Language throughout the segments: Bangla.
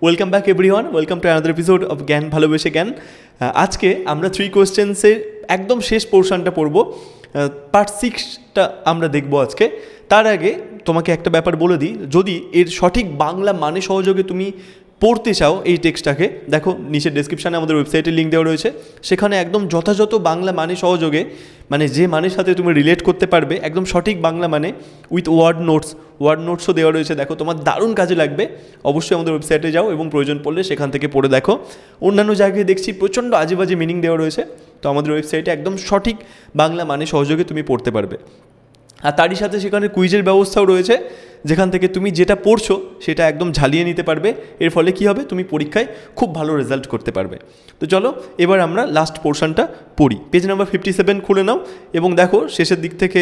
Welcome back everyone, welcome to another episode of জ্ঞান ভালোবেসে জ্ঞান। আজকে আমরা 3 কোয়েশ্চেন্সের একদম শেষ পোর্শনটা পড়ব। পার্ট 6টা আমরা দেখব আজকে। তার আগে তোমাকে একটা ব্যাপার বলে দিই, যদি এর সঠিক বাংলা মানে সহযোগে তুমি পড়তে চাও এই টেক্সটটাকে, দেখো নিচের ডেসক্রিপশানে আমাদের ওয়েবসাইটের লিঙ্ক দেওয়া রয়েছে, সেখানে একদম যথাযথ বাংলা মানে সহযোগে, মানে যে মানের সাথে তুমি রিলেট করতে পারবে একদম সঠিক বাংলা মানে উইথ ওয়ার্ড নোটসও দেওয়া রয়েছে। দেখো তোমার দারুণ কাজে লাগবে। অবশ্যই আমাদের ওয়েবসাইটে যাও এবং প্রয়োজন পড়লে সেখান থেকে পড়ে দেখো। অন্যান্য জায়গায় দেখছি প্রচণ্ড আজে বাজে মিনিং দেওয়া রয়েছে, তো আমাদের ওয়েবসাইটে একদম সঠিক বাংলা মানে সহযোগে তুমি পড়তে পারবে। আর তারই সাথে সেখানে কুইজের ব্যবস্থাও রয়েছে, যেখান থেকে তুমি যেটা পড়ছো সেটা একদম ঝালিয়ে নিতে পারবে। এর ফলে কী হবে, তুমি পরীক্ষায় খুব ভালো রেজাল্ট করতে পারবে। তো চলো এবার আমরা লাস্ট পোর্শনটা পড়ি। পেজ নাম্বার 57 খুলে নাও এবং দেখো শেষের দিক থেকে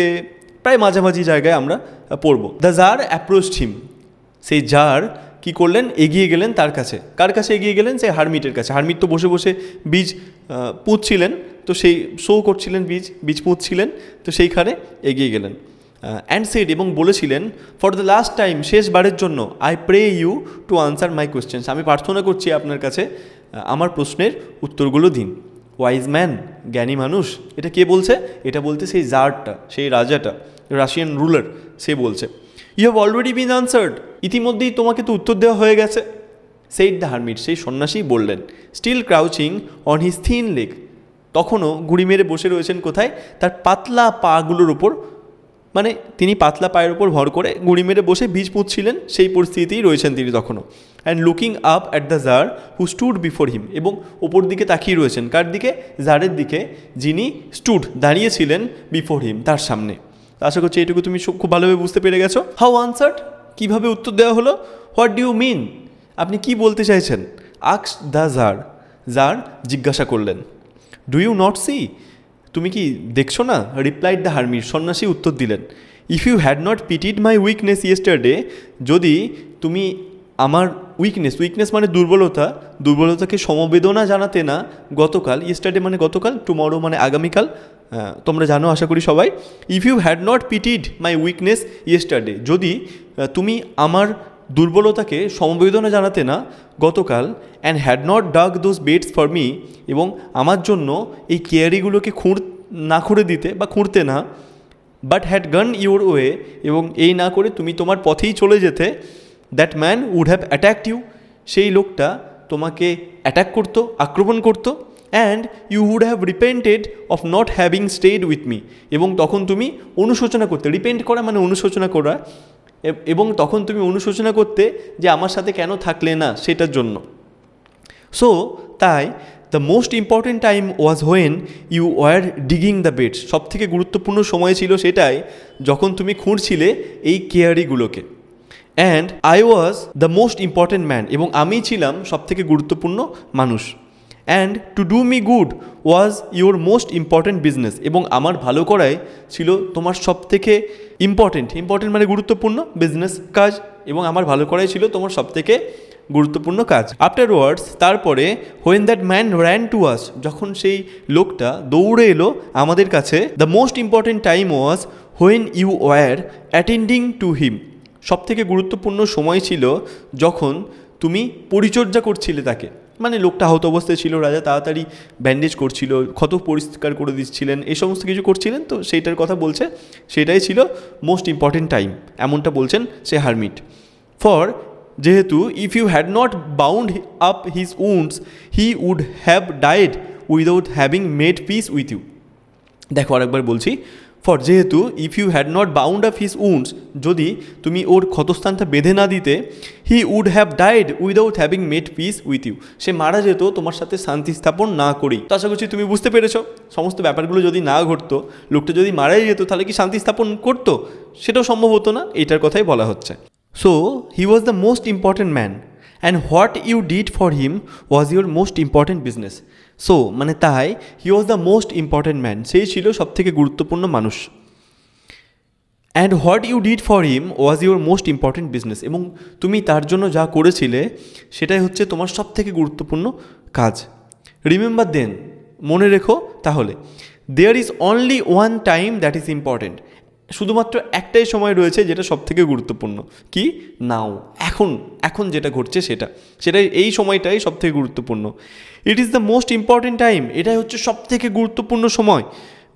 প্রায় মাঝামাঝি জায়গায় আমরা পড়ব। দ্য জার অ্যাপ্রোচড হিম, সেই জার কী করলেন, এগিয়ে গেলেন তার কাছে। কার কাছে এগিয়ে গেলেন? সেই হারমিটের কাছে। হারমিট তো বসে বসে বীজ পুঁতছিলেন, তো সেই শো করছিলেন, বীজ পুঁতছিলেন, তো সেইখানে এগিয়ে গেলেন। অ্যান্ড সেড, এবং বলেছিলেন, ফর দ্য লাস্ট টাইম, শেষবারের জন্য, I pray you to answer my questions, আমি প্রার্থনা করছি আপনার কাছে আমার প্রশ্নের উত্তরগুলো দিন। ওয়াইজ ম্যান, জ্ঞানী মানুষ, এটা কে বলছে? এটা বলতে সেই জারটা, সেই রাজাটা, রাশিয়ান রুলার, সে বলছে। You have already been answered, ইতিমধ্যেই তোমাকে তো উত্তর দেওয়া হয়ে গেছে। সেইড দ্য হারমিট, সেই সন্ন্যাসী বললেন। Still crouching on his thin leg, তখনও গুড়ি মেরে বসে রয়েছেন কোথায়? তার পাতলা পাগুলোর ওপর, মানে তিনি পাতলা পায়ের ওপর ভর করে গুড়ি মেরে বসে বীজ পুঁতছিলেন, সেই পরিস্থিতিতেই রয়েছেন তিনি তখনও। And looking up at the tsar who stood before him, এবং ওপর দিকে তাকিয়ে রয়েছেন, কার দিকে? জারের দিকে, যিনি স্টুড, দাঁড়িয়েছিলেন, বিফোর হিম, তার সামনে। আশা করছি এইটুকু তুমি খুব ভালোভাবে বুঝতে পেরে গেছো। হাউ আনসার্ড, কীভাবে উত্তর দেওয়া হলো। হোয়াট ডু ইউ মিন, আপনি কি বলতে চাইছেন? আক্স দ্য জার, জার জিজ্ঞাসা করলেন। ডু ইউ নট সি, তুমি কি দেখছো না? রিপ্লাইড দ্য হারমিট, সন্ন্যাসী উত্তর দিলেন। If you had not pitied my weakness yesterday, যদি তুমি আমার উইকনেস মানে দুর্বলতাকে সমবেদনা জানাতে না গতকাল, ইয়েস্টারডে মানে গতকাল, টুমরো মানে আগামীকাল, তোমরা জানো আশা করি সবাই। If you had not pitied my weakness yesterday, যদি তুমি আমার দুর্বলতাকে সমবেদনা জানাতে না গতকাল, and had not dug those beds for me, এবং আমার জন্য এই কেয়ারিগুলোকে না খুঁড়ে দিতে বা খুঁড়তে না, but had gone your way, এবং এই না করে তুমি তোমার পথেই চলে যেতে, that man would have attacked you, সেই লোকটা তোমাকে অ্যাট্যাক করতো, আক্রমণ করতো। And you would have repented of not having stayed with me, এবং তখন তুমি অনুশোচনা করতে, রিপেন্ট করা মানে অনুশোচনা করা, এবং তখন তুমি অনুশোচনা করতে যে আমার সাথে কেন থাকলে না সেটার জন্য। সো তাই the most important time was when you were digging the beds, সবথেকে গুরুত্বপূর্ণ সময় ছিল সেটাই যখন তুমি খুঁড়ছিলে এই কেয়ারিগুলোকে। And I was the most important man, এবং আমি ছিলাম সবথেকে গুরুত্বপূর্ণ মানুষ। And to do me good was your most important business, এবং আমার ভালো করাই ছিল তোমার সবথেকে ইম্পর্টেন্ট মানে গুরুত্বপূর্ণ বিজনেস, কাজ, এবং আমার ভালো করাই ছিল তোমার সবথেকে গুরুত্বপূর্ণ কাজ। আফটারওয়ার্ডস, তারপরে, when that man ran to us, যখন সেই লোকটা দৌড়ে এলো আমাদের কাছে, the most important time was when you were attending to him, সবথেকে গুরুত্বপূর্ণ সময় ছিল যখন তুমি পরিচর্যা করছিলে তাকে, মানে লোকটা আহত অবস্থায় ছিল, রাজা তাড়াতাড়ি ব্যান্ডেজ করছিল, ক্ষত পরিষ্কার করে দিচ্ছিলেন, এই সমস্ত কিছু করছিলেন, তো সেইটার কথা বলছে, সেটাই ছিল মোস্ট ইম্পর্টেন্ট টাইম, এমনটা বলছেন সে হারমিট। ফর, যেহেতু, if you had not bound up his wounds he would have died without having made peace with you. দেখো আরেকবার বলছি, ফর, যেহেতু, if you had not bound up his wounds, যদি তুমি ওর ক্ষতস্থানটা বেঁধে না দিতে, he would have died without having made peace with you, সে মারা যেত তোমার সাথে শান্তি স্থাপন না করেই। তো আশা করছি তুমি বুঝতে পেরেছো, সমস্ত ব্যাপারগুলো যদি না ঘটতো, লোকটা যদি মারাই যেত, তাহলে কি শান্তি স্থাপন করতো? সেটাও সম্ভব হতো না, এটার কথাই বলা হচ্ছে। So he was the most important man, and what you did for him was your most important business. So মানে তাই, he was the most important man, সেই ছিল সবথেকে গুরুত্বপূর্ণ মানুষ। And what you did for him was your most important business, এবং তুমি তার জন্য যা করেছিলে সেটাই হচ্ছে তোমার সবথেকে গুরুত্বপূর্ণ কাজ। রিমেম্বার দেন, মনে রেখো তাহলে, there is only one time that is important, শুধুমাত্র একটাই সময় রয়েছে যেটা সবথেকে গুরুত্বপূর্ণ, কি? নাও, এখন যেটা ঘটছে সেটাই এই সময়টাই সবথেকে গুরুত্বপূর্ণ। It is the most important time, এটাই হচ্ছে সবথেকে গুরুত্বপূর্ণ সময়।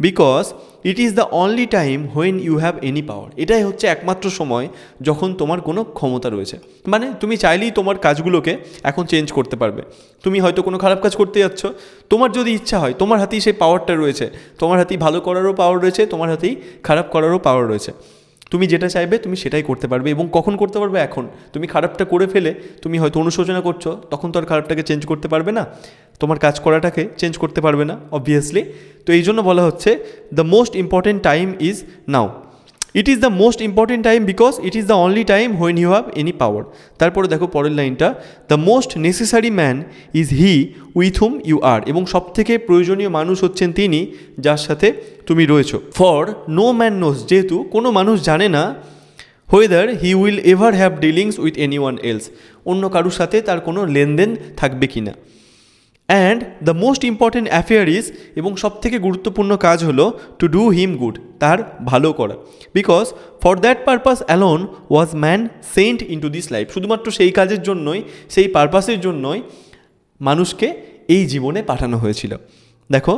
Because it is the only time when you have any power, এটাই হচ্ছে একমাত্র সময় যখন তোমার কোনো ক্ষমতা রয়েছে। মানে তুমি চাইলেই তোমার কাজগুলোকে এখন চেঞ্জ করতে পারবে। তুমি হয়তো কোনো খারাপ কাজ করতে যাচ্ছ, তোমার যদি ইচ্ছা হয়, তোমার হাতেই সেই পাওয়ারটা রয়েছে, তোমার হাতেই ভালো করারও পাওয়ার রয়েছে, তোমার হাতেই খারাপ করারও পাওয়ার রয়েছে। তুমি যেটা চাইবে তুমি সেটাই করতে পারবে, এবং কখন করতে পারবে? এখন। তুমি খারাপটা করে ফেলে তুমি হয়তো অনুশোচনা করছো, তখন তো আর খারাপটাকে চেঞ্জ করতে পারবে না, তোমার কাজ করাটাকে চেঞ্জ করতে পারবে না অবভিয়াসলি। তো এই জন্য বলা হচ্ছে the most important time is now. It is the most important time because it is the only time when you have any power. তারপরে দেখো পরের লাইনটা, the most necessary man is he with whom you are, এবং সবথেকে প্রয়োজনীয় মানুষ হচ্ছেন তিনি যার সাথে তুমি রয়েছো। ফর নো ম্যান নোস, যেহেতু কোনো মানুষ জানে না whether he will ever have dealings with anyone else, অন্য কারুর সাথে তার কোনো লেনদেন থাকবে কি না। And the most important affair is, এবং সবথেকে গুরুত্বপূর্ণ কাজ হলো টু ডু হিম গুড, তার ভালো করা। Because for that purpose alone was man sent into this life, শুধুমাত্র সেই কাজের জন্যই, সেই পারপাসের জন্যই মানুষকে এই জীবনে পাঠানো হয়েছিল। দেখো,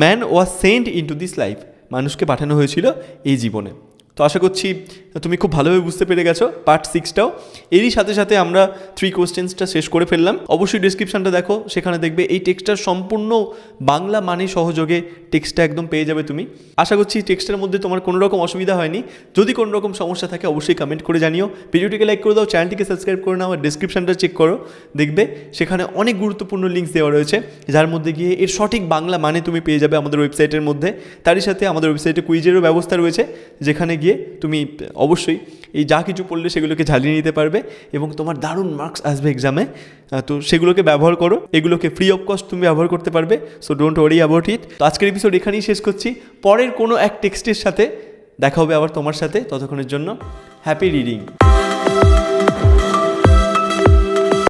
man was sent into this life, মানুষকে পাঠানো হয়েছিল এই জীবনে। তো আশা করছি তুমি খুব ভালোভাবে বুঝতে পেরে গেছো পার্ট 6টাও। এরই সাথে সাথে আমরা 3 কোশ্চেন্সটা শেষ করে ফেললাম। অবশ্যই ডেসক্রিপশানটা দেখো, সেখানে দেখবে এই টেক্সটটার সম্পূর্ণ বাংলা মানে সহযোগে টেক্সটটা একদম পেয়ে যাবে তুমি। আশা করছি টেক্সটের মধ্যে তোমার কোনো রকম অসুবিধা হয়নি। যদি কোনো রকম সমস্যা থাকে অবশ্যই কমেন্ট করে জানিও। ভিডিওটিকে লাইক করে দাও, চ্যানেলটিকে সাবস্ক্রাইব করে নাও, আর ডেসক্রিপশানটা চেক করো, দেখবে সেখানে অনেক গুরুত্বপূর্ণ লিঙ্কস দেওয়া রয়েছে, যার মধ্যে গিয়ে এর সঠিক বাংলা মানে তুমি পেয়ে যাবে আমাদের ওয়েবসাইটের মধ্যে। তারই সাথে আমাদের ওয়েবসাইটে কুইজেরও ব্যবস্থা রয়েছে, যেখানে গিয়ে তুমি অবশ্যই এই যা কিছু পড়লে সেগুলোকে ঝালিয়ে নিতে পারবে, এবং তোমার দারুণ মার্কস আসবে এক্সামে। তো সেগুলোকে ব্যবহার করো, এগুলোকে ফ্রি অফ কস্ট তুমি ব্যবহার করতে পারবে। So don't worry about it. তো আজকের এপিসোড এখানেই শেষ করছি। পরের কোনো এক টেক্সটের সাথে দেখা হবে আবার তোমার সাথে। ততক্ষণের জন্য হ্যাপি রিডিং।